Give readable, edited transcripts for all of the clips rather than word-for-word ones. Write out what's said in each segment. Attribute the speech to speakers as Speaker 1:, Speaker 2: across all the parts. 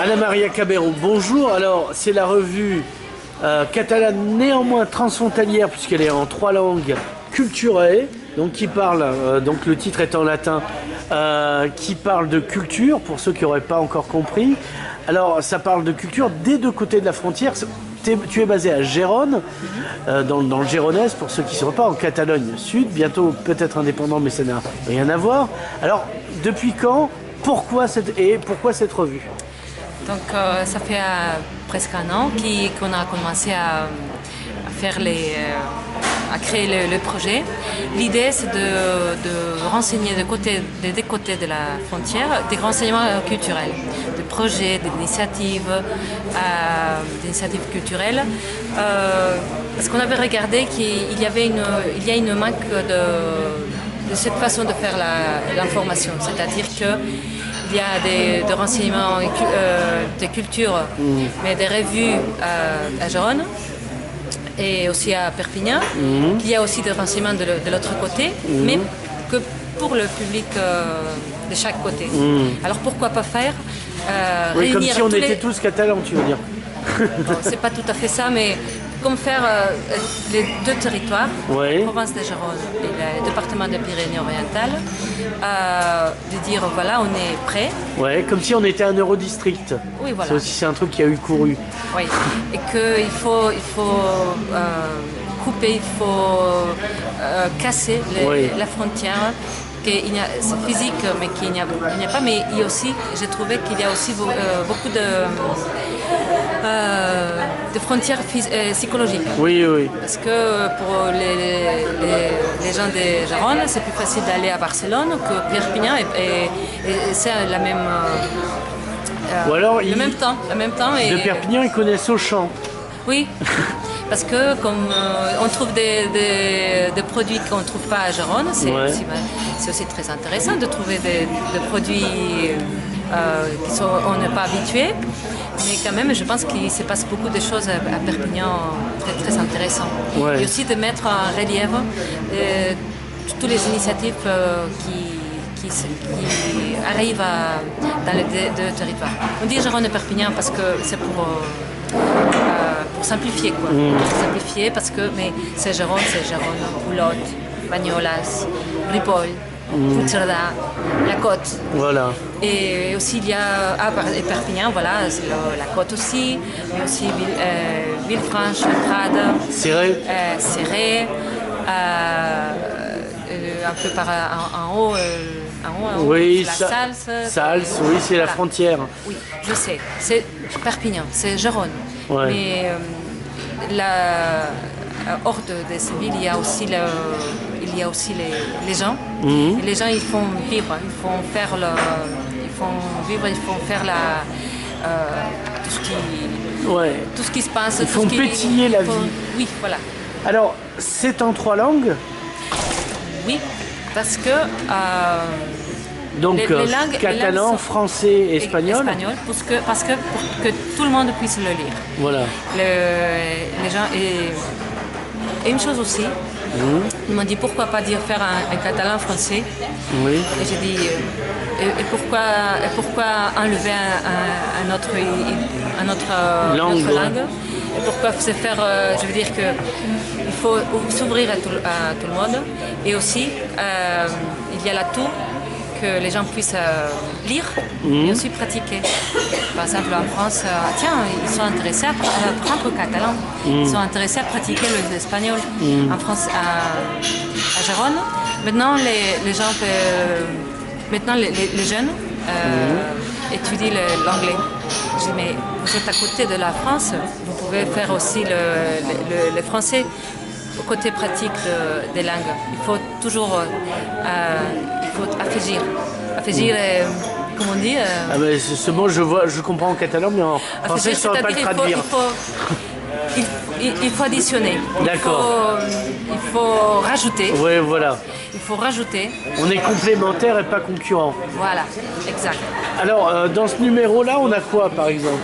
Speaker 1: Ana Maria Cabero, bonjour. Alors, c'est la revue catalane, néanmoins transfrontalière, puisqu'elle est en 3 langues culturelles, donc qui parle, donc le titre est en latin, qui parle de culture, pour ceux qui n'auraient pas encore compris. Alors, ça parle de culture des deux côtés de la frontière. Tu es basé à Gérone, dans le Géronès, pour ceux qui ne sauraient pas, en Catalogne Sud, bientôt peut-être indépendant, mais ça n'a rien à voir. Alors, depuis quand, pourquoi cette revue?
Speaker 2: Donc ça fait presque un an qu'on a commencé à créer le projet. L'idée c'est de renseigner des deux côtés de la frontière des renseignements culturels, des projets, d'initiatives culturelles. Parce qu'on avait regardé qu'il y a une manque de cette façon de faire l'information, c'est-à-dire que il y a des renseignements de culture, mais des revues à Gérone et aussi à Perpignan. Il y a aussi des renseignements de l'autre côté, mais que pour le public de chaque côté. Alors pourquoi pas faire
Speaker 1: oui, comme si on était
Speaker 2: les...
Speaker 1: tous catalans, tu veux dire.
Speaker 2: Bon, c'est pas tout à fait ça, mais comme faire les deux territoires,
Speaker 1: ouais.
Speaker 2: la province de Gérone et le département de Pyrénées-Orientales, de dire voilà, on est prêt.
Speaker 1: Ouais, comme si on était un eurodistrict.
Speaker 2: Oui, voilà.
Speaker 1: C'est un truc qui a eu couru.
Speaker 2: Oui, et qu'il faut couper, il faut casser la frontière. C'est physique, mais qu'il n'y a pas. Mais il y a aussi, j'ai trouvé qu'il y a aussi beaucoup de frontières psychologiques.
Speaker 1: Oui, oui.
Speaker 2: Parce que pour les gens de Gérone, c'est plus facile d'aller à Barcelone que Perpignan et c'est la même.
Speaker 1: Ou alors,
Speaker 2: le même temps.
Speaker 1: De Perpignan, ils connaissent Auchan.
Speaker 2: Oui. Parce que comme on trouve des produits qu'on ne trouve pas à Gérone, c'est aussi très intéressant de trouver des produits on n'est pas habitué. Mais quand même, je pense qu'il se passe beaucoup de choses à Perpignan très, très intéressantes. Ouais. Et aussi de mettre en relief toutes les initiatives qui arrivent dans les deux territoires. On dit Gérone et Perpignan parce que c'est pour simplifier quoi. Simplifier parce que c'est Gérone, Boulotte, Bagnolas, Ripoll, Puigcerdà, la côte.
Speaker 1: Voilà.
Speaker 2: Et aussi il y a Perpignan, voilà, c'est la côte aussi, mais aussi Villefranche, Prades, Céret, un peu en haut.
Speaker 1: Oui,
Speaker 2: la
Speaker 1: Salse, oui, c'est la frontière.
Speaker 2: Oui, je sais, c'est Perpignan, c'est Gérone. Ouais. Mais hors de ces villes, il y a aussi les gens. Et les gens, ils font vivre, ils font faire tout ce qui se passe.
Speaker 1: Ils font pétiller la vie.
Speaker 2: Oui, voilà.
Speaker 1: Alors, c'est en 3 langues?
Speaker 2: Oui, parce que
Speaker 1: donc catalan, français et espagnol.
Speaker 2: Parce que pour que tout le monde puisse le lire.
Speaker 1: Voilà.
Speaker 2: Les gens et une chose aussi, ils m'ont dit pourquoi pas faire un catalan français. Oui. Et j'ai dit et pourquoi enlever un autre langue. Et pourquoi se faire, je veux dire qu'il faut s'ouvrir à tout le monde. Et aussi, il y a l'atout que les gens puissent lire et aussi pratiquer. Par exemple, en France, ils sont intéressés à apprendre le catalan. Ils sont intéressés à pratiquer l'espagnol. En France, à Gérone, maintenant, les gens maintenant, les jeunes étudient l'anglais. Je dis, mais vous êtes à côté de la France, vous pouvez faire aussi le français au côté pratique des langues. Il faut toujours affaigir. Comment on dit
Speaker 1: ce mot, je comprends en catalan, mais en français, je ne saurais pas le traduire.
Speaker 2: Il faut additionner.
Speaker 1: D'accord.
Speaker 2: Il faut rajouter.
Speaker 1: Oui, voilà.
Speaker 2: Il faut rajouter.
Speaker 1: On est complémentaires et pas concurrents.
Speaker 2: Voilà, exact.
Speaker 1: Alors, dans ce numéro-là, on a quoi, par exemple?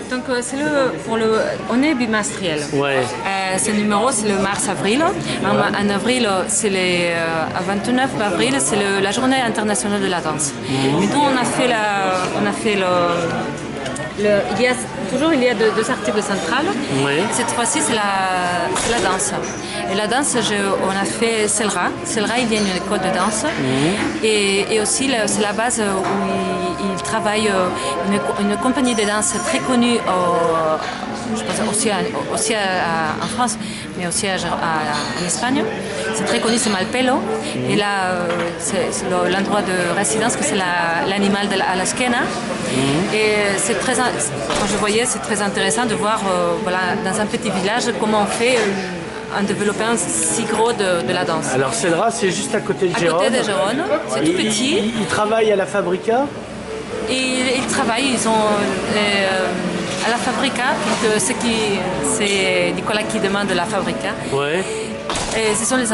Speaker 2: Donc, on est bimestriel.
Speaker 1: Ouais.
Speaker 2: Ce numéro, c'est le mars-avril. En avril, c'est à 29 avril, c'est la journée internationale de la danse. Mais nous, on a fait il y a deux articles centrales.
Speaker 1: Oui.
Speaker 2: Cette fois-ci, c'est la danse. Et la danse, on a fait CELRA. CELRA, il y a une école de danse. Et aussi, c'est la base où il travaille une compagnie de danse très connue je pense aussi en France, mais aussi en Espagne. C'est très connu, c'est Malpelo. Et là, c'est l'endroit de résidence, que c'est l'animal de Alaskena. Et c'est très, quand je voyais, c'est très intéressant de voir dans un petit village comment on fait en développant si gros de la danse.
Speaker 1: Alors CELRA, c'est juste à côté de Gérone.
Speaker 2: À côté de Gérone, c'est tout petit.
Speaker 1: Ils travaillent à la Fabrica.
Speaker 2: Et ils travaillent, ils ont à la Fabrica, donc c'est Nicolas qui demande la Fabrica.
Speaker 1: Ouais.
Speaker 2: Et ce sont les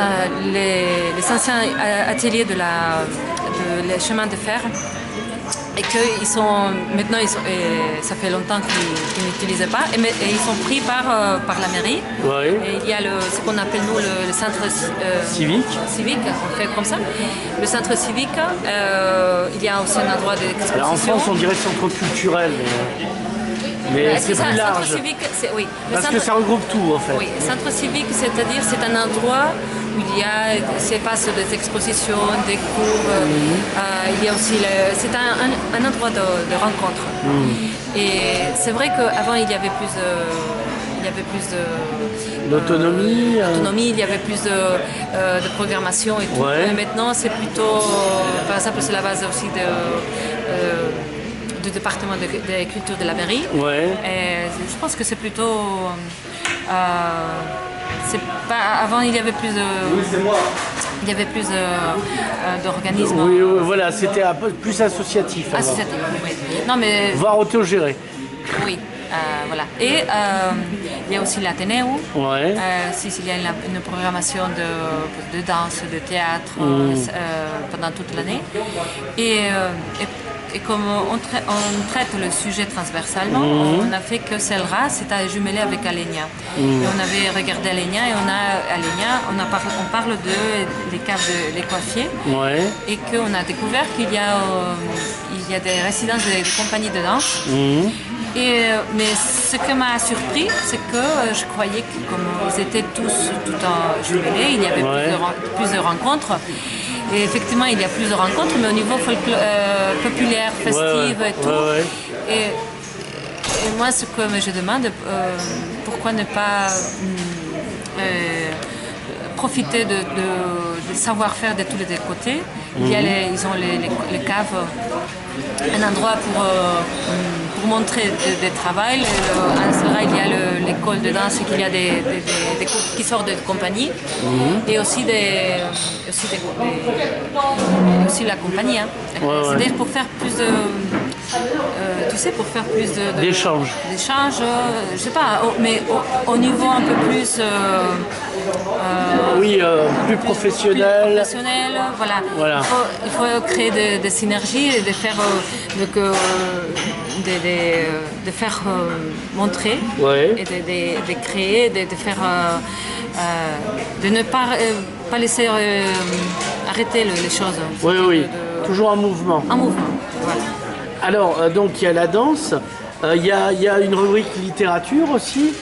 Speaker 2: anciens ateliers de les chemins de fer. Et qu'ils sont maintenant, ça fait longtemps qu'ils n'utilisaient pas, et ils sont pris par la mairie.
Speaker 1: Ouais.
Speaker 2: Et il y a ce qu'on appelle nous le centre
Speaker 1: civique,
Speaker 2: on fait comme ça. Le centre civique, il y a aussi un endroit d'exposition.
Speaker 1: Alors en France, on dirait centre culturel, mais c'est plus large.
Speaker 2: Centre civique, oui.
Speaker 1: Parce que ça regroupe tout en fait.
Speaker 2: Oui, centre civique, c'est-à-dire c'est un endroit où il y a se passe des expositions, des cours. Il y a aussi c'est un endroit de rencontre. Et c'est vrai qu'avant il y avait plus
Speaker 1: d'autonomie,
Speaker 2: il y avait plus de programmation et tout.
Speaker 1: Ouais.
Speaker 2: Mais maintenant c'est plutôt, par exemple, c'est la base aussi du département de culture de la mairie.
Speaker 1: Ouais.
Speaker 2: Et je pense que c'est plutôt c'est pas, avant il y avait plus d'organismes.
Speaker 1: Oui, voilà, c'était un peu plus associatif.
Speaker 2: Associatif, oui. Non, mais
Speaker 1: voire autogéré.
Speaker 2: Oui, voilà. Et il y a aussi l'Athénéo.
Speaker 1: Ouais.
Speaker 2: Il y a une programmation de danse, de théâtre pendant toute l'année. Et comme on traite le sujet transversalement, on a fait que CELRA, c'était jumelé avec Alenia. Et on avait regardé Alenia et on parle des caves des coiffiers.
Speaker 1: Ouais.
Speaker 2: Et qu'on a découvert qu'il y a des résidences des compagnies de danse. Mais ce qui m'a surpris, c'est que je croyais que comme ils étaient tous tout en jumelés, il y avait plus de rencontres. Et effectivement, il y a plus de rencontres, mais au niveau populaire, festive et tout. Et moi, ce que je demande, pourquoi ne pas profiter de savoir-faire de tous les côtés. Ils ont les caves, un endroit pour montrer des travails. En CELRA, il y a l'école de danse, il y a des cours qui sortent de compagnie, et aussi la compagnie. C'est-à-dire pour faire plus de... pour faire plus
Speaker 1: d'échanges.
Speaker 2: Je sais pas, mais au niveau un peu plus...
Speaker 1: plus professionnel.
Speaker 2: Plus professionnel, voilà. Il faut créer des synergies et de faire, de faire montrer et de créer, de faire, de ne pas laisser arrêter les choses.
Speaker 1: Toujours en mouvement.
Speaker 2: En mouvement, voilà.
Speaker 1: Alors, donc il y a la danse, il y a une rubrique littérature aussi.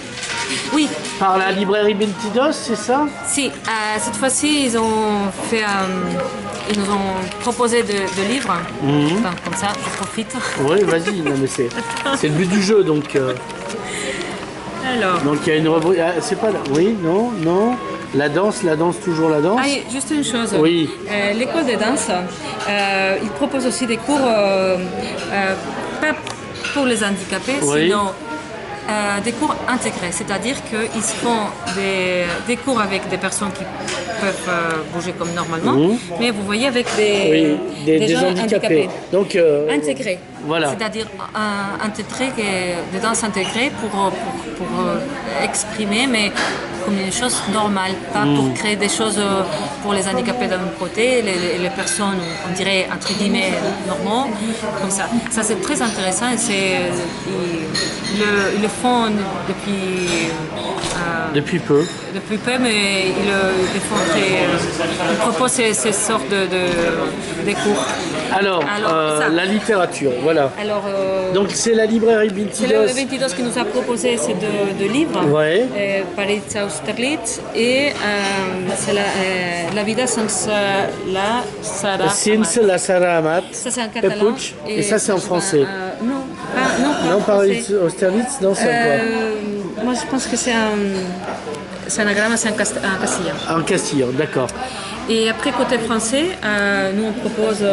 Speaker 2: Oui.
Speaker 1: Par la librairie Bentidos, c'est ça?
Speaker 2: Si, cette fois-ci, ils nous ont proposé de livres. Enfin, comme ça, je profite.
Speaker 1: Oui, vas-y, non, mais c'est le but du jeu, donc.
Speaker 2: Alors.
Speaker 1: Donc il y a une rubrique. C'est pas. Oui, non. La danse, toujours la danse.
Speaker 2: Juste une chose.
Speaker 1: Oui.
Speaker 2: L'école de danse, ils proposent aussi des cours, pas pour les handicapés, sinon. Des cours intégrés, c'est-à-dire qu'ils font des cours avec des personnes qui peuvent bouger comme normalement, mais vous voyez avec des gens handicapés.
Speaker 1: Donc,
Speaker 2: intégrés.
Speaker 1: Voilà.
Speaker 2: C'est-à-dire des danses intégrées pour exprimer, mais comme une chose normale, pas pour créer des choses pour les handicapés d'un côté, les personnes, on dirait, entre guillemets, normaux, comme ça. Ça, c'est très intéressant et ils le font
Speaker 1: depuis peu.
Speaker 2: Depuis peu, mais ils proposent ces sortes de cours.
Speaker 1: Alors, la littérature, voilà.
Speaker 2: Alors,
Speaker 1: donc c'est la librairie
Speaker 2: c'est le
Speaker 1: Vintidos.
Speaker 2: Vintidos qui nous a proposé ces deux livres,
Speaker 1: Ouais.
Speaker 2: Paris Austerlitz et c'est la vida sans la Sara.
Speaker 1: Sins la Sara Amat.
Speaker 2: Ça c'est en catalan.
Speaker 1: Et ça c'est en français.
Speaker 2: Non, pas
Speaker 1: Non,
Speaker 2: en
Speaker 1: Paris
Speaker 2: français.
Speaker 1: Austerlitz, non, c'est quoi?
Speaker 2: Moi je pense que c'est un anagramme, c'est en castillan.
Speaker 1: En castillan, d'accord.
Speaker 2: Et après, côté français, nous on propose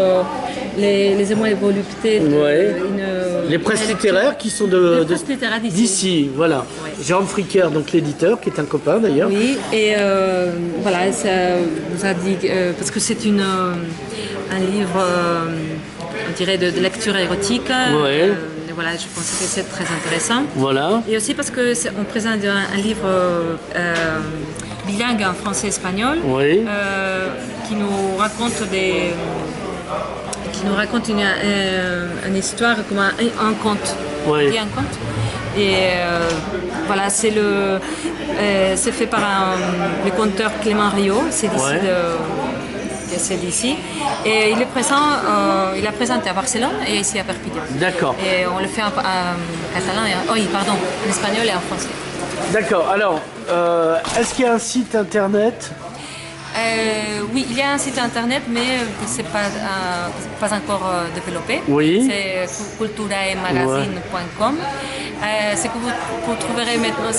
Speaker 2: les émois et voluptés.
Speaker 1: Les presses littéraires qui sont
Speaker 2: les presses littéraires
Speaker 1: d'ici. Voilà.
Speaker 2: Ouais.
Speaker 1: Jérôme Fricker, donc l'éditeur, qui est un copain d'ailleurs.
Speaker 2: Oui, et voilà, ça nous a dit, parce que c'est un livre, on dirait, de lecture érotique.
Speaker 1: Ouais.
Speaker 2: Voilà, je pense que c'est très intéressant.
Speaker 1: Voilà.
Speaker 2: Et aussi parce qu'on présente un livre bilingue en français-espagnol qui nous raconte une histoire comme un conte.
Speaker 1: Oui.
Speaker 2: Un conte. Et voilà, c'est fait par le conteur Clément Rio, c'est d'ici. C'est d'ici. Et il a présenté à Barcelone et ici à Perpignan.
Speaker 1: D'accord.
Speaker 2: Et on le fait en catalan, en espagnol et en français.
Speaker 1: D'accord. Alors, est-ce qu'il y a un site internet?
Speaker 2: Oui, il y a un site internet, mais c'est pas encore développé.
Speaker 1: Oui.
Speaker 2: C'est culturaemagazine.com. Ce que vous trouverez maintenant,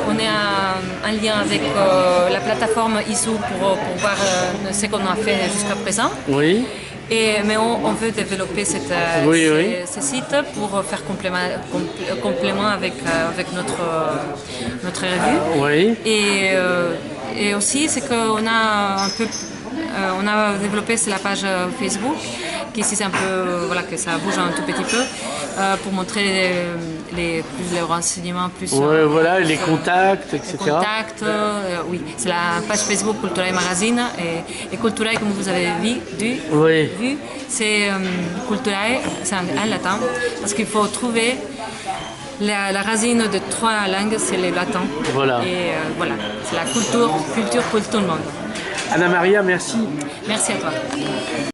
Speaker 2: on est en lien avec la plateforme ISO pour voir ce qu'on a fait jusqu'à présent.
Speaker 1: Oui.
Speaker 2: Mais on veut développer ce site pour faire complément avec notre revue.
Speaker 1: Oui.
Speaker 2: Et aussi, c'est qu'on a on a développé la page Facebook, qui ici c'est un peu, voilà, que ça bouge un tout petit peu, pour montrer les renseignements plus.
Speaker 1: Voilà, les contacts, etc.
Speaker 2: Les contacts, oui, c'est la page Facebook Culturae Magazine et Culturae, comme vous avez vu, c'est Culturae, c'est en latin, parce qu'il faut trouver la racine de 3 langues, c'est le latin.
Speaker 1: Voilà.
Speaker 2: Et voilà, c'est la culture pour tout le monde.
Speaker 1: Anna Maria, merci.
Speaker 2: Merci à toi.